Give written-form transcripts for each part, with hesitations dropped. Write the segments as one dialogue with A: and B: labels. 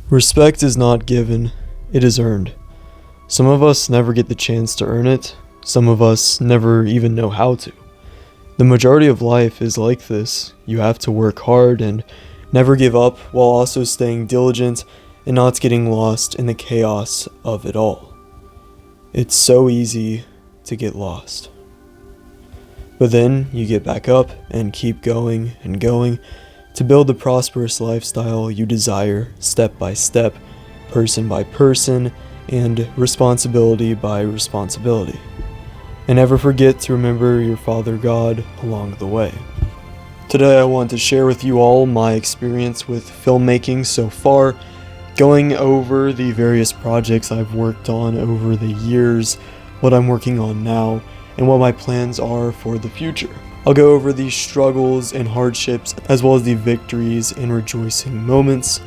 A: Respect is not given, it is earned. Some of us never get the chance to earn it, some of us never even know how to. The majority of life is like this. You have to work hard and never give up while also staying diligent and not getting lost in the chaos of it all. It's so easy to get lost. But then you get back up and keep going and going to build the prosperous lifestyle you desire step by step, person by person, and responsibility by responsibility. And never forget to remember your Father God along the way. Today I want to share with you all my experience with filmmaking so far, going over the various projects I've worked on over the years, what I'm working on now, and what my plans are for the future. I'll go over the struggles and hardships as well as the victories and rejoicing moments.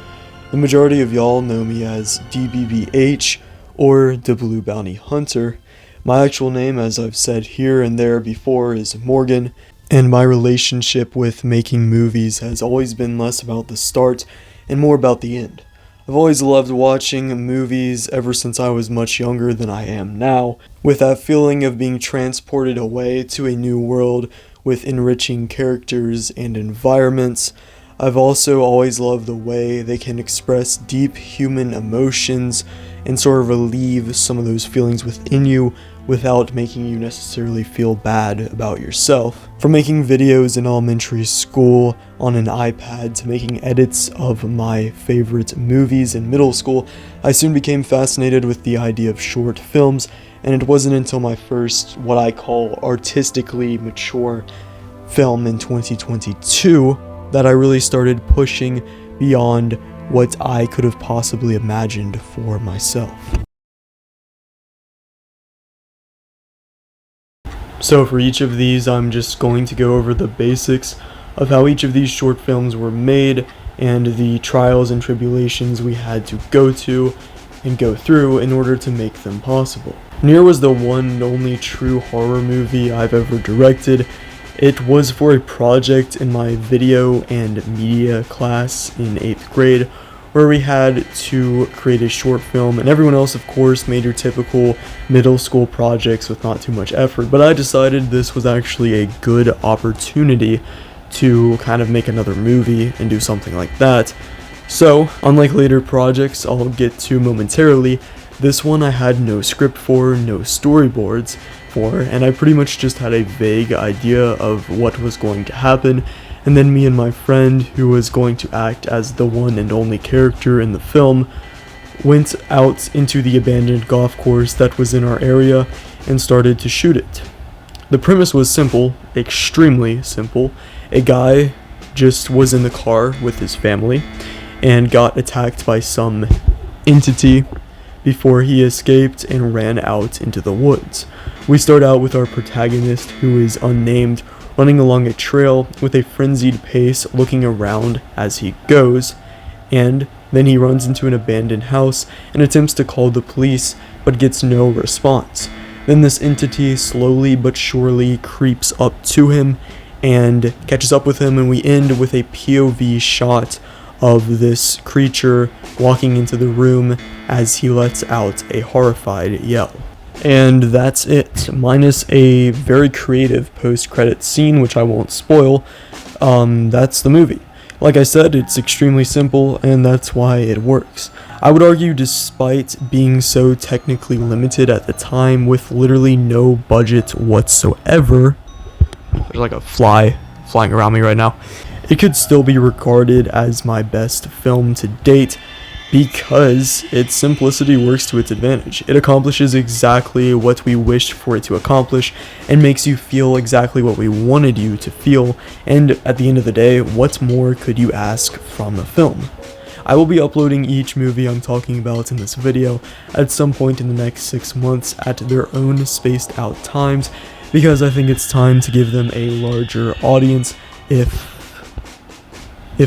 A: The majority of y'all know me as DBBH or the Blue Bounty Hunter. My actual name, as I've said here and there before, is Morgan, and my relationship with making movies has always been less about the start and more about the end. I've always loved watching movies ever since I was much younger than I am now, with that feeling of being transported away to a new world with enriching characters and environments. I've also always loved the way they can express deep human emotions and sort of relieve some of those feelings within you without making you necessarily feel bad about yourself. From making videos in elementary school on an iPad to making edits of my favorite movies in middle school, I soon became fascinated with the idea of short films, and it wasn't until my first, what I call artistically mature film in 2022 that I really started pushing beyond what I could have possibly imagined for myself. So for each of these, I'm just going to go over the basics of how each of these short films were made and the trials and tribulations we had to go to and go through in order to make them possible. Near was the one and only true horror movie I've ever directed. It was for a project in my video and media class in 8th grade, where we had to create a short film, and everyone else of course made your typical middle school projects with not too much effort, but I decided this was actually a good opportunity to kind of make another movie and do something like that. So, unlike later projects I'll get to momentarily, this one I had no script for, no storyboards for, and I pretty much just had a vague idea of what was going to happen, and then me and my friend, who was going to act as the one and only character in the film, went out into the abandoned golf course that was in our area and started to shoot it. The premise was simple, extremely simple. A guy just was in the car with his family and got attacked by some entity before he escaped and ran out into the woods. We start out with our protagonist, who is unnamed, running along a trail with a frenzied pace, looking around as he goes, and then he runs into an abandoned house and attempts to call the police, but gets no response. Then this entity slowly but surely creeps up to him and catches up with him, and we end with a POV shot of this creature walking into the room as he lets out a horrified yell. And that's it, minus a very creative post-credit scene, which I won't spoil. That's the movie. Like I said, it's extremely simple, and that's why it works. I would argue, despite being so technically limited at the time, with literally no budget whatsoever, there's like a fly flying around me right now, it could still be regarded as my best film to date, because its simplicity works to its advantage. It accomplishes exactly what we wished for it to accomplish and makes you feel exactly what we wanted you to feel, and at the end of the day, what more could you ask from a film? I will be uploading each movie I'm talking about in this video at some point in the next 6 months at their own spaced out times, because I think it's time to give them a larger audience if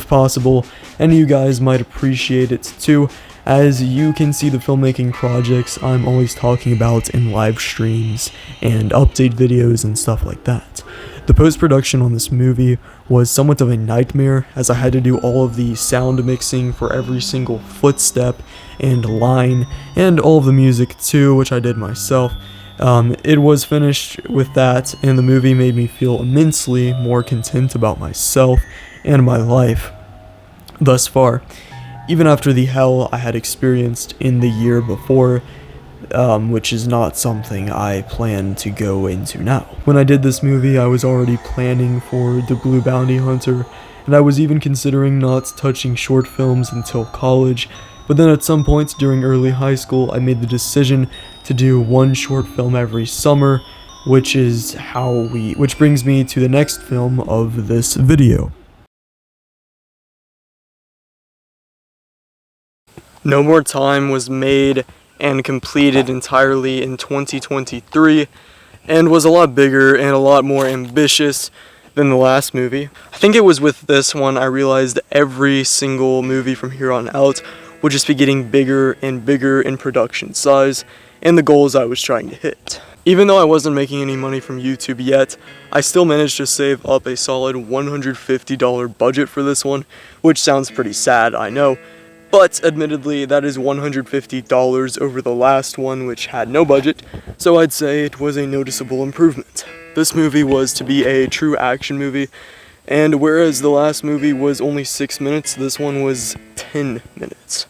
A: possible, and you guys might appreciate it too, as you can see the filmmaking projects I'm always talking about in live streams and update videos and stuff like that. The post-production on this movie was somewhat of a nightmare, as I had to do all of the sound mixing for every single footstep and line, and all of the music too, which I did myself. It was finished with that, and the movie made me feel immensely more content about myself and my life thus far, even after the hell I had experienced in the year before, which is not something I plan to go into now. When I did this movie, I was already planning for the Blue Bounty Hunter, and I was even considering not touching short films until college, but then at some point during early high school, I made the decision to do one short film every summer, which brings me to the next film of this video. No More Time was made and completed entirely in 2023, and was a lot bigger and a lot more ambitious than the last movie. I think it was with this one I realized every single movie from here on out would just be getting bigger and bigger in production size and the goals I was trying to hit. Even though I wasn't making any money from YouTube yet, I still managed to save up a solid $150 budget for this one, which sounds pretty sad, I know, but admittedly that is $150 over the last one, which had no budget, so I'd say it was a noticeable improvement. This movie was to be a true action movie, and whereas the last movie was only 6 minutes, this one was 10 minutes,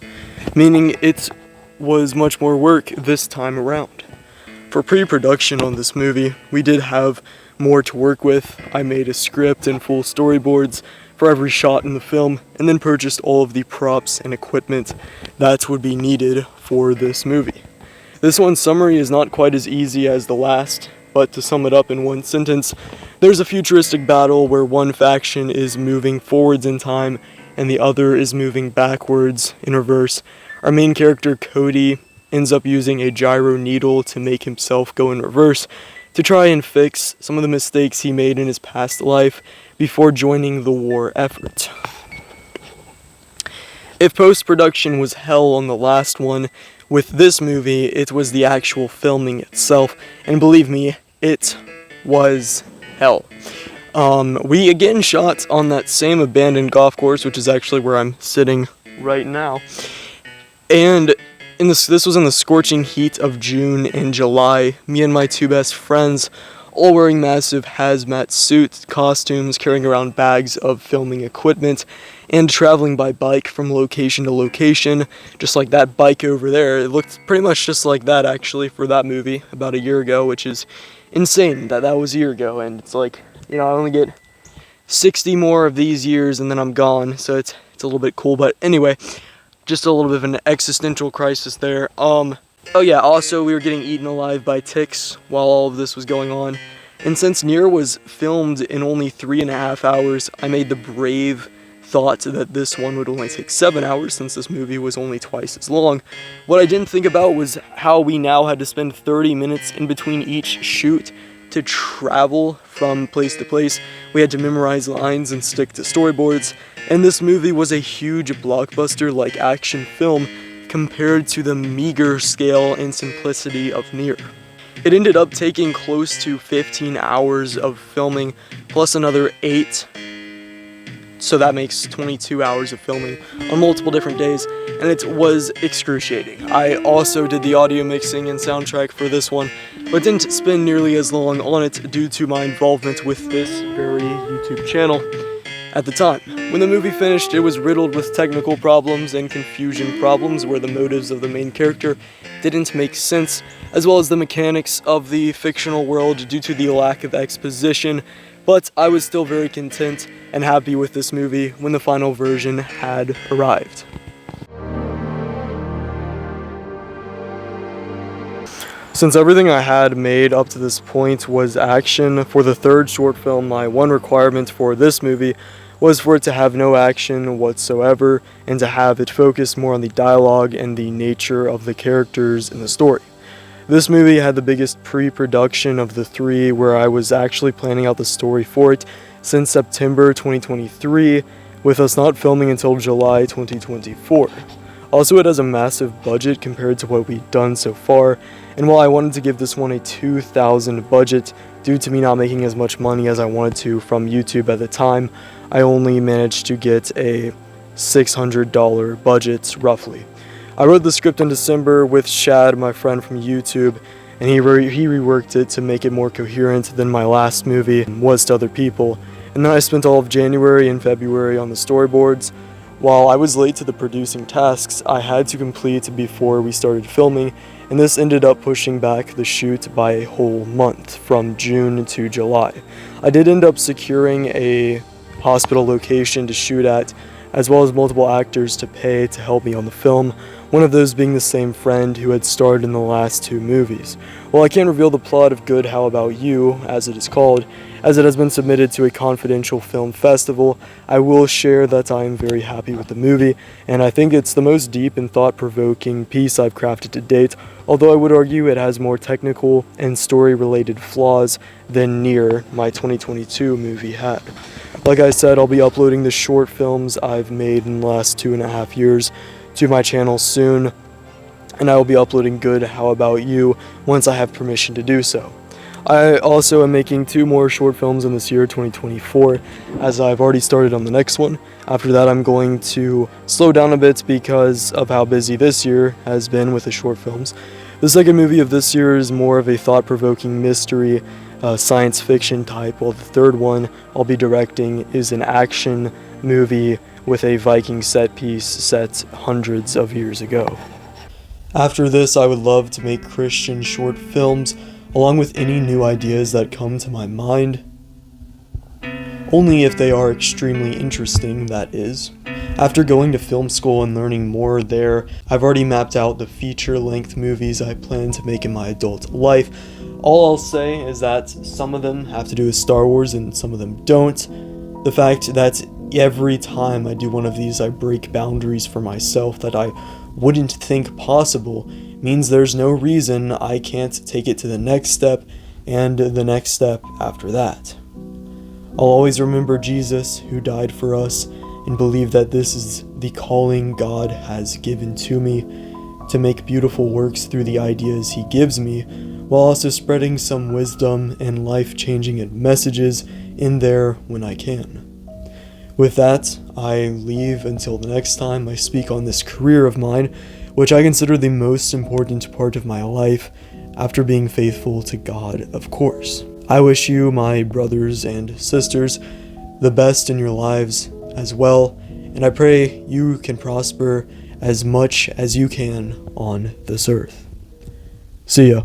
A: meaning it was much more work this time around. For pre-production on this movie, we did have more to work with. I made a script and full storyboards for every shot in the film, and then purchased all of the props and equipment that would be needed for this movie. This one's summary is not quite as easy as the last, but to sum it up in one sentence, there's a futuristic battle where one faction is moving forwards in time and the other is moving backwards in reverse. Our main character, Cody, ends up using a gyro needle to make himself go in reverse to try and fix some of the mistakes he made in his past life before joining the war effort. If post-production was hell on the last one, with this movie, it was the actual filming itself, and believe me, it was hell. We again shot on that same abandoned golf course, which is actually where I'm sitting right now, and this was in the scorching heat of June and July. Me and my two best friends, all wearing massive hazmat suit costumes, carrying around bags of filming equipment, and traveling by bike from location to location, just like that bike over there. It looked pretty much just like that, actually, for that movie about a year ago, which is insane that was a year ago, and it's like, I only get 60 more of these years and then I'm gone, so it's a little bit cool. But anyway, just a little bit of an existential crisis there. Oh yeah, also we were getting eaten alive by ticks while all of this was going on. And since Nier was filmed in only 3.5 hours, I made the brave thought that this one would only take 7 hours since this movie was only twice as long. What I didn't think about was how we now had to spend 30 minutes in between each shoot to travel from place to place. We had to memorize lines and stick to storyboards, and this movie was a huge blockbuster-like action film compared to the meager scale and simplicity of Nier. It ended up taking close to 15 hours of filming, plus another 8, so that makes 22 hours of filming on multiple different days, and it was excruciating. I also did the audio mixing and soundtrack for this one, but didn't spend nearly as long on it due to my involvement with this very YouTube channel at the time. When the movie finished, it was riddled with technical problems and confusion problems where the motives of the main character didn't make sense, as well as the mechanics of the fictional world due to the lack of exposition, but I was still very content and happy with this movie when the final version had arrived. Since everything I had made up to this point was action, for the third short film, my one requirement for this movie was for it to have no action whatsoever and to have it focus more on the dialogue and the nature of the characters in the story. This movie had the biggest pre-production of the three, where I was actually planning out the story for it since September 2023, with us not filming until July 2024. Also, it has a massive budget compared to what we've done so far, and while I wanted to give this one a $2,000 budget, due to me not making as much money as I wanted to from YouTube at the time, I only managed to get a $600 budget, roughly. I wrote the script in December with Shad, my friend from YouTube, and he reworked it to make it more coherent than my last movie was to other people. And then I spent all of January and February on the storyboards. While I was late to the producing tasks I had to complete before we started filming, and this ended up pushing back the shoot by a whole month, from June to July. I did end up securing a hospital location to shoot at, as well as multiple actors to pay to help me on the film, one of those being the same friend who had starred in the last 2 movies. While I can't reveal the plot of Good How About You, as it is called, as it has been submitted to a confidential film festival, I will share that I am very happy with the movie, and I think it's the most deep and thought-provoking piece I've crafted to date, although I would argue it has more technical and story-related flaws than Near, my 2022 movie, had. Like I said, I'll be uploading the short films I've made in the last 2.5 years to my channel soon, and I will be uploading Good How About You once I have permission to do so. I also am making 2 more short films in this year, 2024, as I've already started on the next one. After that, I'm going to slow down a bit because of how busy this year has been with the short films. The second movie of this year is more of a thought-provoking mystery, science fiction type, while the third one I'll be directing is an action movie with a Viking set piece set hundreds of years ago. After this, I would love to make Christian short films, along with any new ideas that come to my mind. Only if they are extremely interesting, that is. After going to film school and learning more there, I've already mapped out the feature-length movies I plan to make in my adult life. All I'll say is that some of them have to do with Star Wars and some of them don't. The fact that every time I do one of these I break boundaries for myself that I wouldn't think possible means there's no reason I can't take it to the next step and the next step after that. I'll always remember Jesus, who died for us, and believe that this is the calling God has given to me, to make beautiful works through the ideas He gives me, while also spreading some wisdom and life-changing messages in there when I can. With that, I leave until the next time I speak on this career of mine, which I consider the most important part of my life, after being faithful to God, of course. I wish you, my brothers and sisters, the best in your lives as well, and I pray you can prosper as much as you can on this earth. See ya.